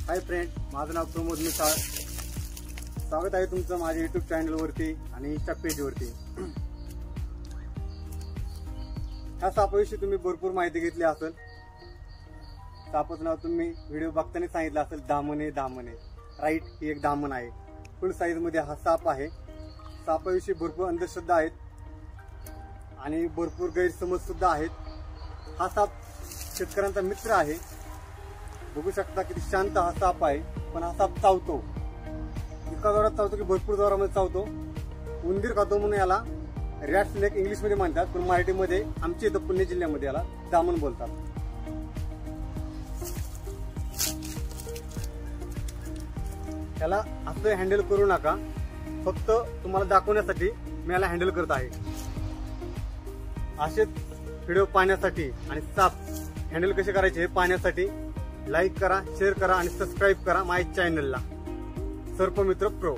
Hi friend, माझं नाव प्रमोद मिसाळ. स्वागत आहे तुमचं माझ्या युट्यूब चॅनलवरती आणि इंस्टा पेजवरती. ह्या सापाविषयी तुम्ही भरपूर माहिती घेतली असेल. सापाचं नाव तुम्ही व्हिडिओ बघताना सांगितलं असेल, दामन दामन. राईट, ही एक दामन आहे. फुल साईज मध्ये हा साप आहे. सापाविषयी भरपूर अंधश्रद्धा आहेत आणि भरपूर गैरसमज सुद्धा आहेत. हा साप शेतकऱ्यांचा मित्र आहे. बघू शकता किती शांत हा साप आहे, पण हा साप चावतो. इतका जोरात चावतो की भरपूर जोरामध्ये चावतो. उंदीर खातो म्हणून याला रॅट स्नेक इंग्लिश मध्ये म्हणतात, पण मराठीमध्ये आमच्या इथं पुणे जिल्ह्यामध्ये याला दामन बोलतात. त्याला असं हँडल करू नका. फक्त तुम्हाला दाखवण्यासाठी मी याला हँडल करत आहे. असेच व्हिडिओ पाहण्यासाठी आणि साप हँडल कसे करायचे हे पाहण्यासाठी लाईक करा, शेअर करा आणि सबस्क्राईब करा माझ्या चॅनलला सर्पमित्र प्रो.